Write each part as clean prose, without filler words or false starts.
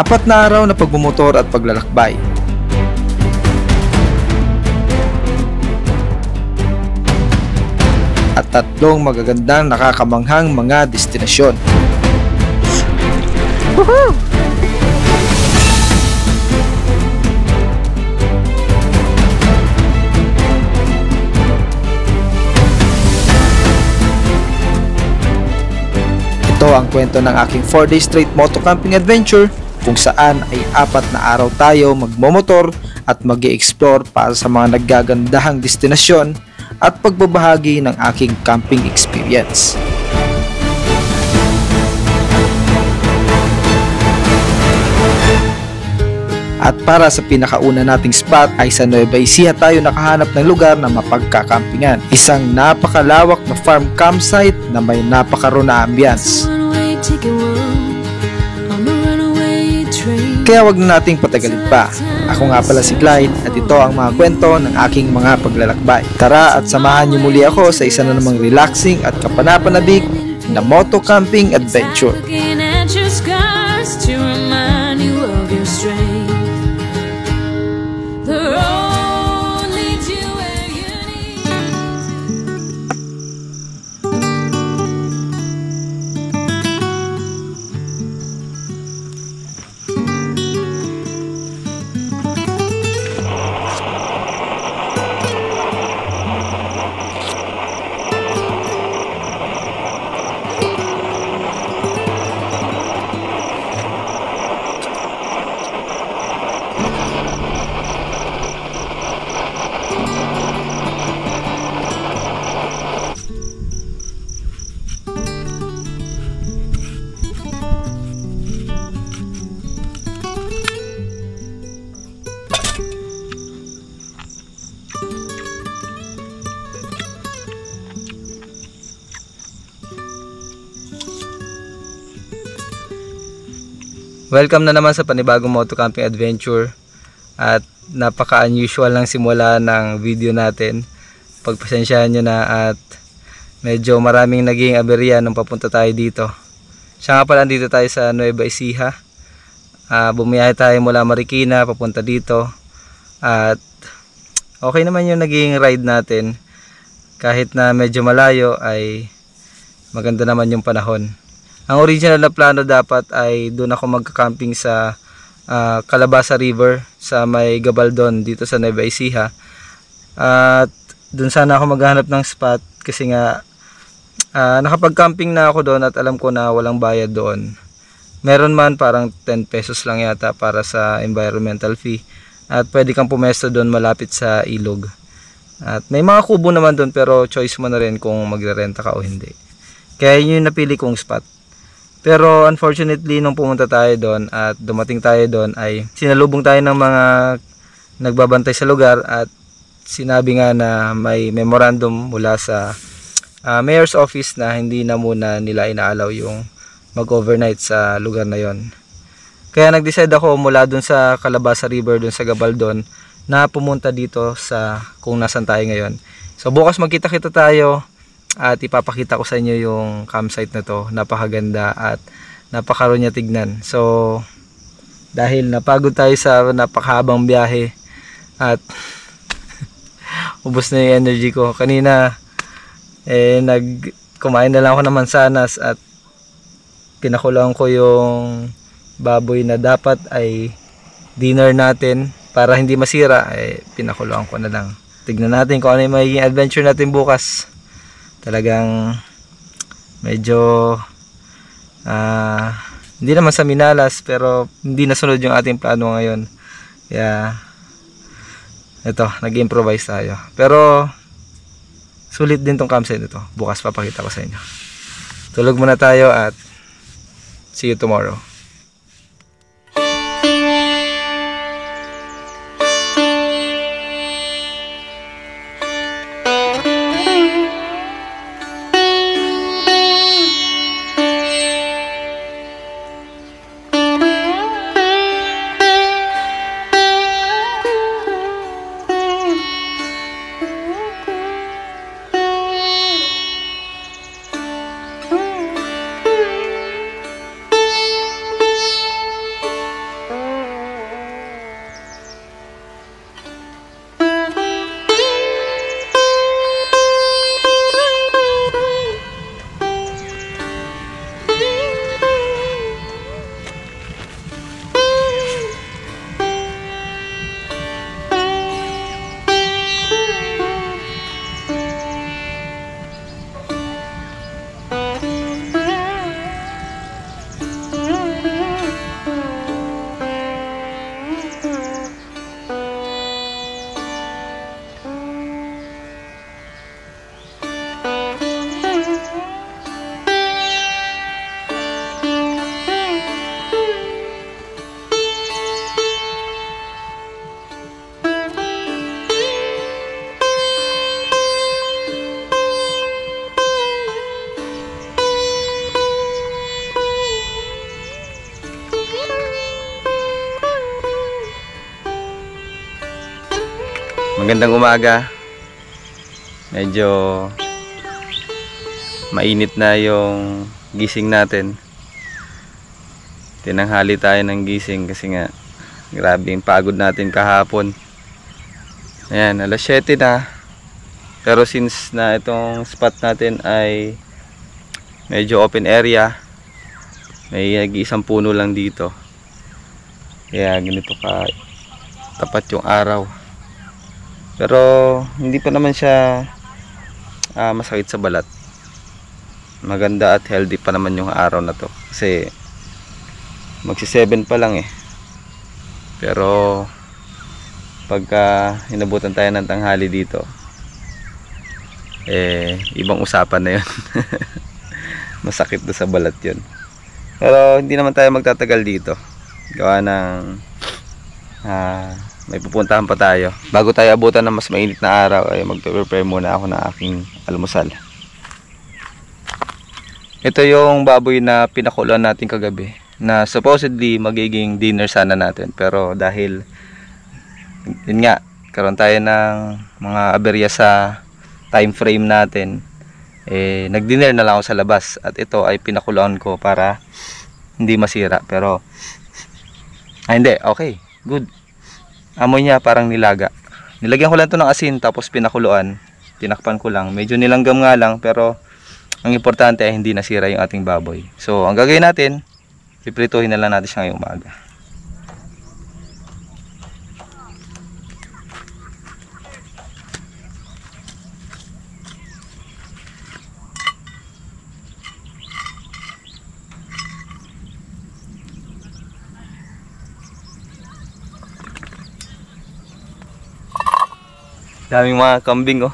4 na araw na pagmumotor at paglalakbay. At 3 magagandang nakakamanghang mga destinasyon. Woohoo! Ito ang kwento ng aking 4-day straight moto camping adventure, kung saan ay 4 na araw tayo magmomotor at mag-i-explore para sa mga naggagandahang destinasyon at pagbabahagi ng aking camping experience. At para sa pinakauna nating spot ay sa Nueva Ecija tayo nakahanap ng lugar na mapagkakampingan. Isang napakalawak na farm campsite na may napakaroon na ambience. Kaya wag na nating patagalin pa. Ako nga pala si Clyde at ito ang mga kwento ng aking mga paglalakbay. Tara at samahan niyo muli ako sa isa na namang relaxing at kapanapanabik na moto camping adventure. Welcome na naman sa panibagong moto camping adventure at napaka-unusual ng simula ng video natin. Pagpasensyahan nyo na at medyo maraming naging aberya nung papunta tayo dito. Siya nga pala, dito tayo sa Nueva Ecija. Bumiyahe tayo mula Marikina papunta dito at okay naman yung naging ride natin. Kahit na medyo malayo ay maganda naman yung panahon. Ang original na plano dapat ay doon ako magka-camping sa Calabasa River sa may Gabaldon dito sa Nueva Ecija. At doon sana ako maghanap ng spot kasi nga nakapag-camping na ako doon at alam ko na walang bayad doon. Meron man parang 10 pesos lang yata para sa environmental fee. At pwede kang pumesto doon malapit sa ilog. At may mga kubo naman doon pero choice mo na rin kung magre-renta ka o hindi. Kaya yun yung napili kong spot. Pero unfortunately nung pumunta tayo doon at dumating tayo doon ay sinalubong tayo ng mga nagbabantay sa lugar at sinabi nga na may memorandum mula sa mayor's office na hindi na muna nila inaalaw yung mag-overnight sa lugar na yon. Kaya nag-decide ako mula doon sa Calabasa River doon sa Gabaldon na pumunta dito sa kung nasan tayo ngayon. So bukas magkita-kita tayo at ipapakita ko sa inyo yung campsite na to. Napakaganda at napakaroon niya tignan. So dahil napagod tayo sa napakahabang biyahe at ubos na yung energy ko kanina, kumain na lang ako ng mansanas at pinakulang ko yung baboy na dapat ay dinner natin. Para hindi masira, pinakulang ko na lang. Tignan natin kung ano yung magiging adventure natin bukas. Talagang medyo hindi naman sa minalas pero hindi nasunod yung ating plano ngayon. Kaya ito, nag-improvise tayo. Pero sulit din tong campsite ito. Bukas papakita ko sa inyo. Tulog muna tayo at see you tomorrow. Magandang umaga. Medyo mainit na yung gising natin. Tinanghali tayo ng gising kasi nga grabe yung pagod natin kahapon. Ayan, alas 7 na. Pero since na itong spot natin ay medyo open area, may isang puno lang dito. Kaya ganito ka tapat yung araw. Pero hindi pa naman siya masakit sa balat. Maganda at healthy pa naman yung araw na to. Kasi magsi 7 pa lang eh. Pero pagka inabutan tayo ng tanghali dito, ibang usapan na yun. Masakit do sa balat yun. Pero hindi naman tayo magtatagal dito. Gawa ng may pupuntahan pa tayo. Bago tayo abutan ng mas mainit na araw, ay magpe-prepare muna ako ng aking almusal. Ito yung baboy na pinakuloan natin kagabi, na supposedly magiging dinner sana natin. Pero dahil yun nga, karoon tayo ng mga aberya sa time frame natin, nag-dinner na lang ako sa labas. At ito ay pinakuloan ko para hindi masira. Pero hindi, okay, good. Amoy niya parang nilaga. Nilagyan ko lang to ng asin tapos pinakuluan. Tinakpan ko lang. Medyo nilanggam nga lang, pero ang importante ay hindi nasira yung ating baboy. So ang gagawin natin, piprituhin na lang natin siya ngayong umaga. Daming mga kambing oh.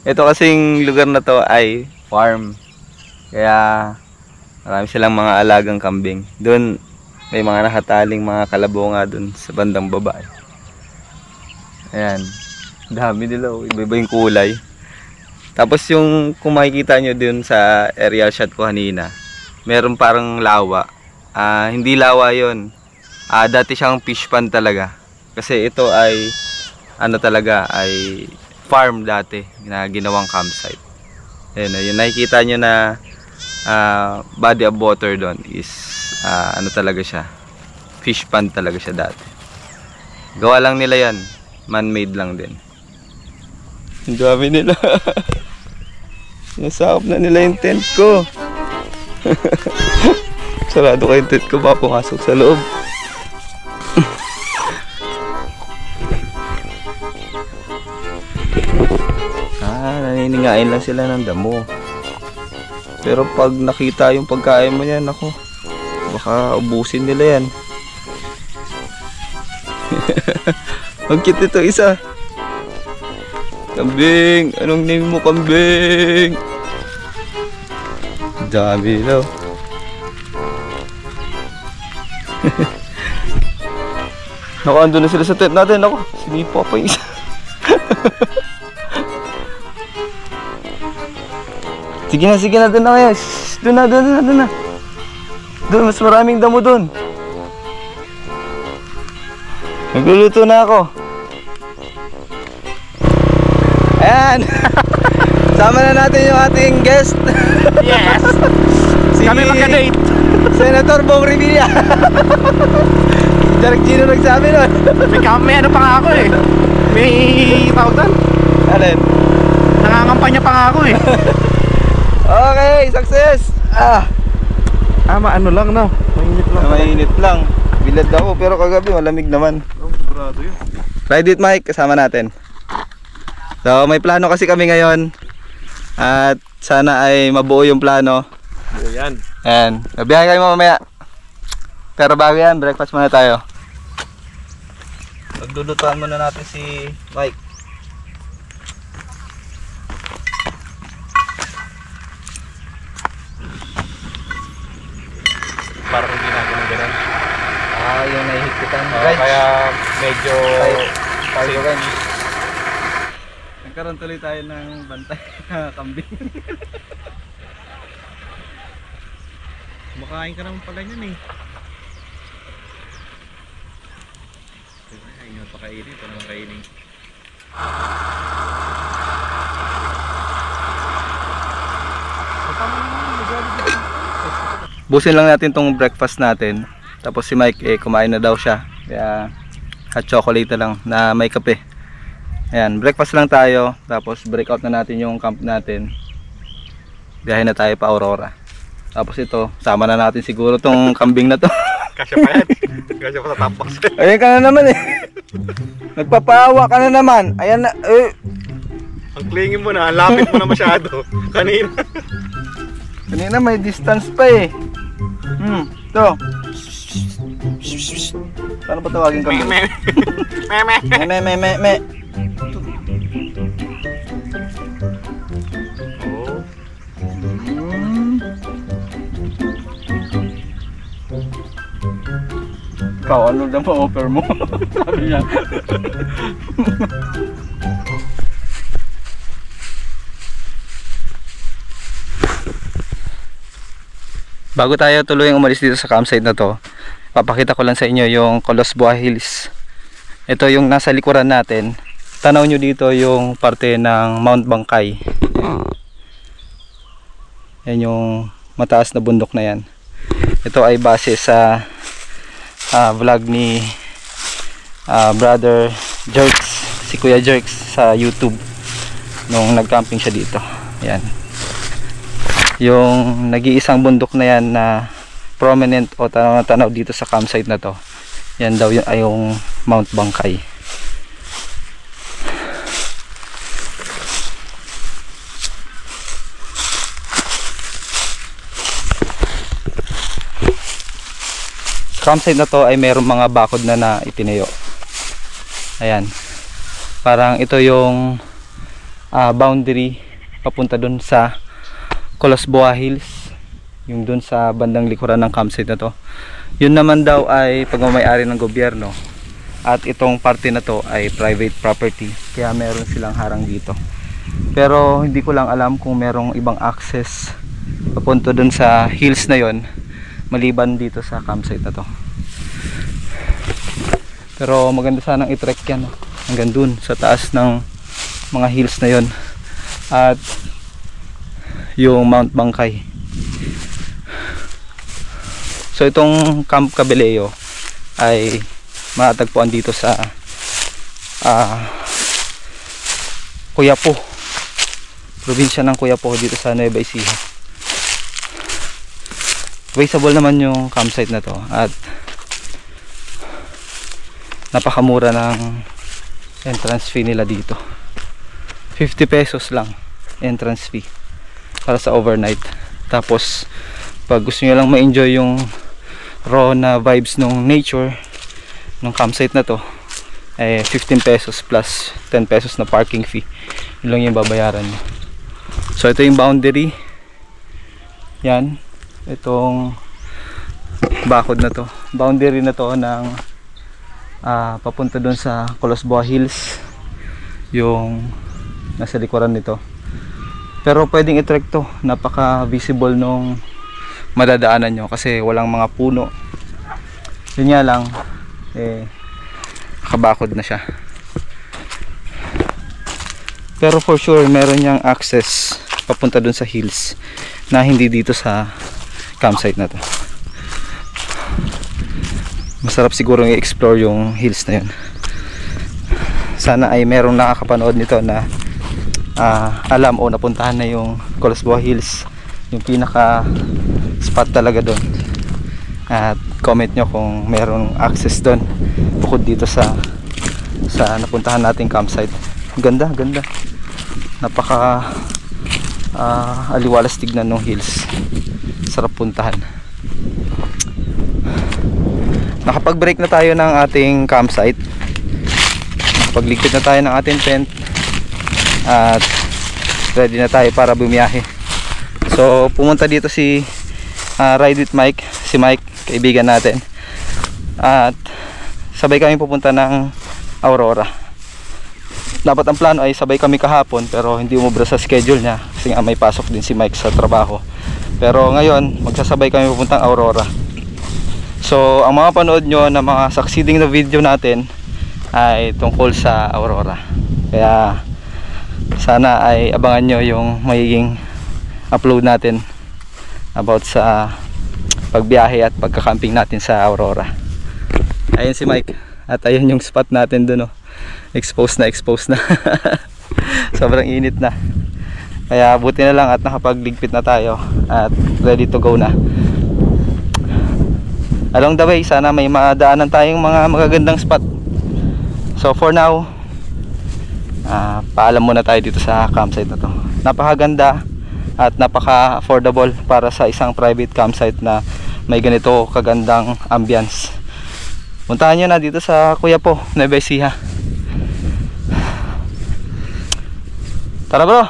Ito kasing lugar na to ay farm. Kaya marami silang mga alagang kambing. Doon may mga nakataling mga kalabonga doon sa bandang baba. Ayan. Dami nila oh. Iba-iba yung kulay. Tapos yung kung makikita nyo doon sa aerial shot ko kanina, meron parang lawa. Hindi lawa yon. Dati siyang fish pond talaga. Kasi ito ay talaga ay farm dati na ginawang campsite. Ayan, yung nakikita nyo na body of water doon is talaga siya, fish pond talaga siya dati. Gawa lang nila yan, man-made lang din. Ang dami nila. Nasakop na nila yung tent ko. Sarado ko yung tent ko, baka pumasok sa loob. Naniningain lang sila ng damo. Pero pag nakita yung pagkain mo yan, ako, baka ubusin nila yan. Ang cute ito isa. Kambing! Anong name mo, kambing? Dami daw. Naku, andun na sila sa tent natin. Ako, sinipa pa yung isa. Sige na, doon na kayo. Doon na. Doon, mas maraming damo doon. Nagluluto na ako. Ayan. Sama na natin yung ating guest. Yes. Kami magka-date. Senator Bong Revilla. Jarek Gino nagsabi nun. May ano pa nga ako eh. May tawag doon. Alin? Nangangampanya pa nga ako eh. Okay, success! Ano lang na. Mainit lang. Mainit lang. Bilad ako pero kagabi malamig naman. Sigurado yun. Ride it Mike, kasama natin. So may plano kasi kami ngayon. At sana ay mabuo yung plano. Yan. Ayan, nabiyahe kayo mamaya. Pero bago yan, breakfast muna tayo. Maglulutuan muna natin si Mike. Parang hindi natin ng gano'n. Yung nahihigpitan. Kaya medyo tayo kan. Nagkaroon tuloy tayo ng bantay na kambing. Makain ka naman pala niyan eh. Napakainit. Ito naman kainin. Busin lang natin tong breakfast natin. Tapos si Mike kumain na daw siya. Kaya hot chocolate na lang na may kape. Ayan, breakfast lang tayo. Tapos breakout na natin yung camp natin. Biyahe na tayo pa Aurora. Tapos ito, sama na natin siguro tong kambing na to. Kasya pa yan. Kasya pa sa top box. Ayan ka na naman eh. Nagpapawa ka na naman. Ayan na. Ang klingin mo na, ang lapit mo na masyado. Kanina. Kanina may distance pa eh. Ito. Paano pa tawagin kambing? Me. Ikaw, ano lang pa-offer mo? Sabi niya. Bago tayo tuluyang umalis dito sa campsite na to, papakita ko lang sa inyo yung Colosboa Hills. Ito yung nasa likuran natin. Tanaw nyo dito yung parte ng Mount Bangkay. Yan yung mataas na bundok na yan. Ito ay base sa vlog ni brother Jerks, si Kuya Jerks sa YouTube nung nagcamping siya dito. Yan. Yung nag-iisang bundok na yan na prominent o tanaw dito sa campsite na to. Yan daw ay yung Mount Bangkay. Campsite na to ay mayroong mga bakod na itinayo. Ayan. Parang ito yung boundary papunta dun sa Colosboa Hills, yung dun sa bandang likuran ng campsite na to. Yun naman daw ay pagmamayari ng gobyerno, at itong parte na to ay private property, kaya meron silang harang dito. Pero hindi ko lang alam kung merong ibang access papunta dun sa hills na yon maliban dito sa campsite na to. Pero maganda sanang i-trek yan hanggang dun sa taas ng mga hills na yon, at yung Mount Bangkay. So itong Camp Cabeleo ay matatagpuan dito sa Quiapo, probinsya ng Quiapo, dito sa Nueva Ecija. Traceable naman yung campsite na to, at napakamura ng entrance fee nila dito. 50 pesos lang entrance fee para sa overnight. Tapos pag gusto niyo lang ma-enjoy yung raw na vibes ng nature ng campsite na to, 15 pesos plus 10 pesos na parking fee. Yun lang yung babayaran nyo. So ito yung boundary. Yan, itong bakod na to, boundary na to ng papunta dun sa Colosboa Hills, yung nasa likuran nito. Pero pwedeng i-trek to, napaka visible nung madadaanan nyo kasi walang mga puno. Yun nga lang, nakabakod na siya. Pero for sure meron niyang access papunta dun sa hills na hindi dito sa campsite na to. Masarap siguro i-explore yung hills na yun. Sana ay merong nakakapanood nito na alam o napuntahan na yung Colosboa Hills, yung pinaka spot talaga doon. At comment nyo kung merong access doon bukod dito sa napuntahan nating campsite. Ganda, ganda. Napaka aliwalas tignan ng hills. Sarap puntahan. Nakapag-break na tayo ng ating campsite. Nakapagligpit na tayo ng ating tent. At ready na tayo para bumiyahe. So pumunta dito si Ride with Mike, si Mike, kaibigan natin. At sabay kami pupunta ng Aurora. Dapat ang plano ay sabay kami kahapon, pero hindi umubra sa schedule niya kasi nga may pasok din si Mike sa trabaho. Pero ngayon magsasabay kami pupuntang Aurora. So ang mga panood nyo na mga succeeding na video natin ay tungkol sa Aurora. Kaya sana ay abangan nyo yung magiging upload natin about sa pagbiyahe at pagka-camping natin sa Aurora. Ayun si Mike at ayun yung spot natin dun, oh. Exposed na sobrang init na, kaya buti na lang at nakapagligpit na tayo at ready to go na. Along the way sana may madaanan tayong mga magagandang spot. So for now, paalam muna tayo dito sa campsite na to. Napakaganda at napaka affordable para sa isang private campsite na may ganito kagandang ambience. Puntahan nyo na dito sa Kuya Po, Nueva Ecija. Tara bro!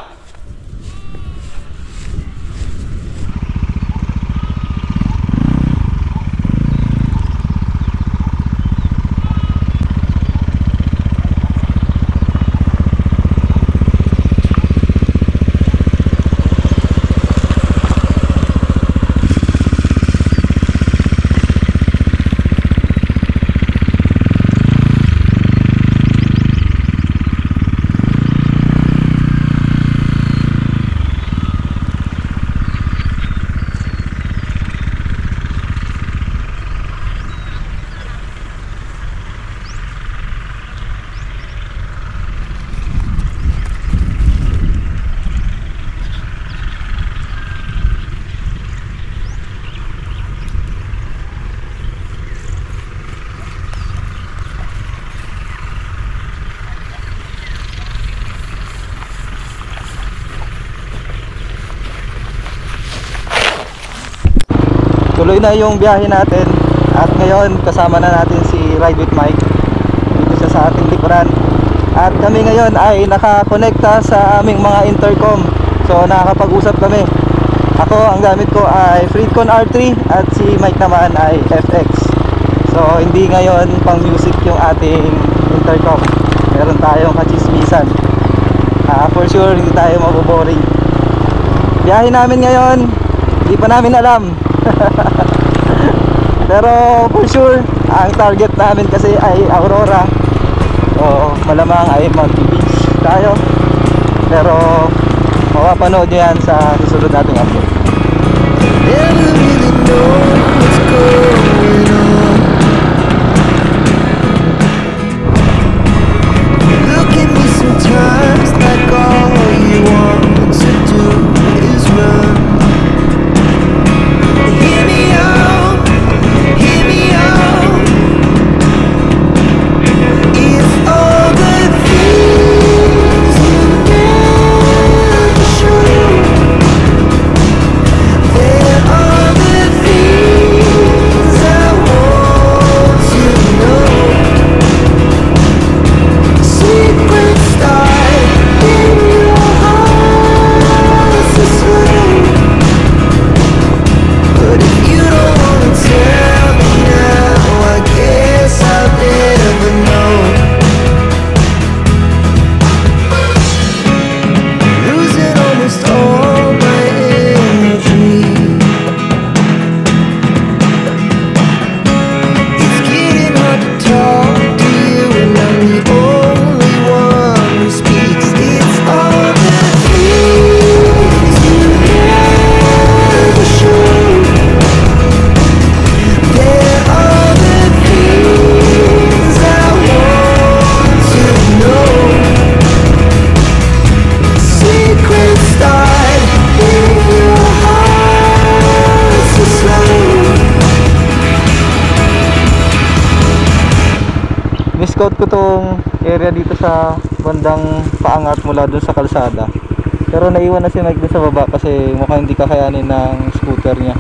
Tuloy na yung biyahe natin at ngayon kasama na natin si Ride with Mike dito siya sa ating likuran. At kami ngayon ay nakakonekta sa aming mga intercom, so nakakapag-usap kami. Ako, ang gamit ko ay Freedcon R3 at si Mike naman ay FX. So hindi ngayon pang music yung ating intercom, meron tayong kachismisan. For sure hindi tayo maboboring. Biyahe namin ngayon, hindi pa namin alam. Pero for sure ang target namin kasi ay Aurora, so malamang ay mag-beach tayo. Pero mapapanood nyo yan sa susunod nating upload. Never really know what's going on. Look at me sometimes like all you want to do is run. Scout ko tong area dito sa bandang paangat mula dun sa kalsada, pero naiwan na si Mike dun sa baba kasi mukhang hindi kakayanin ng scooter niya.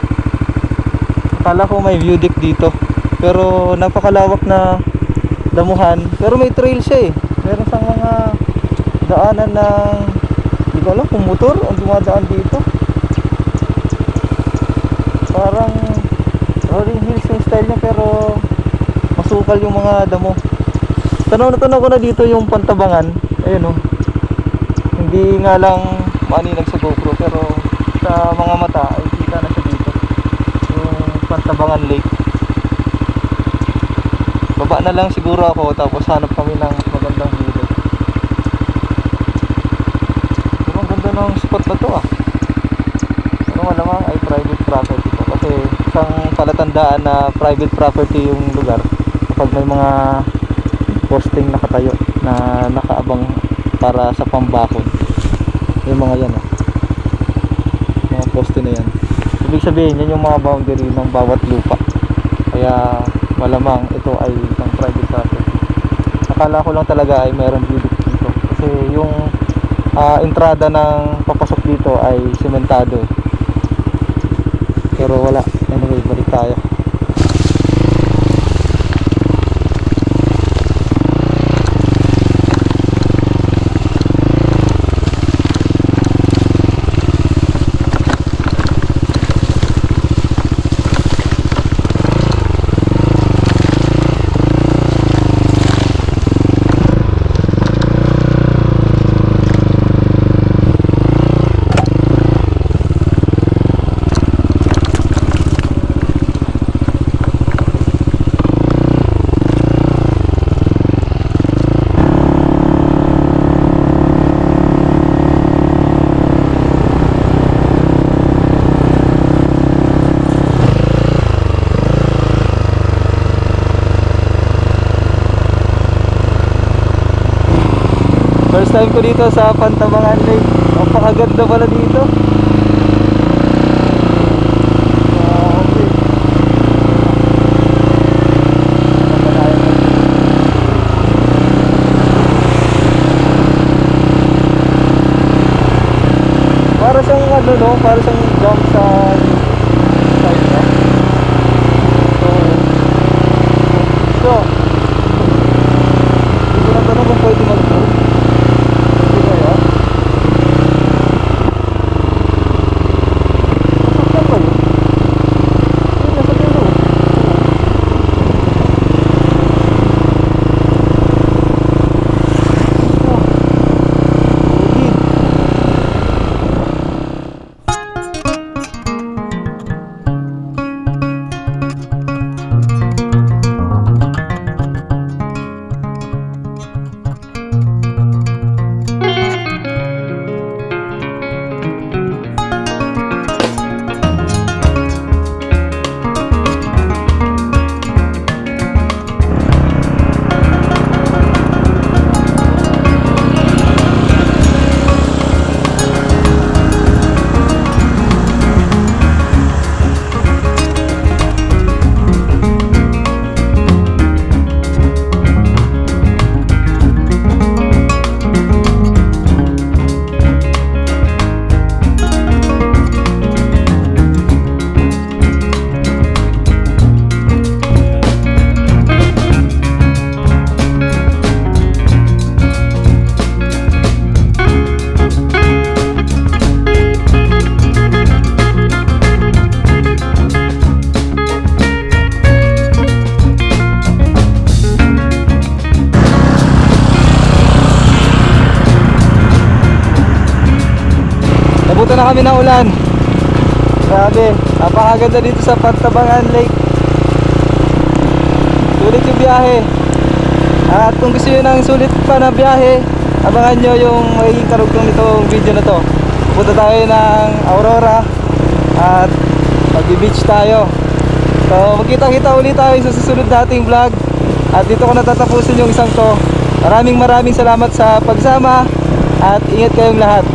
Akala ko may view deck dito, pero napakalawak na damuhan, pero may trail siya eh. Meron sang mga daanan ng hindi ko alam kung motor ang dumadaan dito, parang rolling hills yung style niya, pero masukal yung mga damo. Tanaw ko na dito yung Pantabangan. Ayun, oh. Hindi nga lang maninag sa GoPro, pero sa mga mata ay kita na siya dito, yung Pantabangan Lake. baba na lang siguro ako, tapos hanap kami ng magandang view. Pero ang ganda ng spot na to ah. Pero malamang ay private property to, kasi isang palatandaan na private property yung lugar kapag may mga posting nakatayo na nakaabang para sa pambakod. Yung mga yan ah, mga poste na yan, ibig sabihin yan yung mga boundary ng bawat lupa. Kaya malamang ito ay isang private property. Akala ko lang talaga ay meron dito kasi yung entrada ng papasok dito ay sementado eh. Pero wala. Anyway, balik tayo. First time ko dito sa Pantabangan Lake. Napakaganda pala dito. Okay. Para siyang ano no, para siyang jump sa side na. So, hindi ko na tanong kung pwede mag-move. Nabutan na kami ng ulan. Grabe, napakaganda dito sa Pantabangan Lake. Sulit yung biyahe. At kung gusto nyo ng sulit pa na biyahe, abangan nyo yung magiging karugtong nitong video na to. Punta tayo ng Aurora at mag-beach tayo. So magkita-kita ulit tayo sa susunod nating vlog. At dito ko natatapusin yung isang to. Maraming salamat sa pagsama at ingat kayong lahat.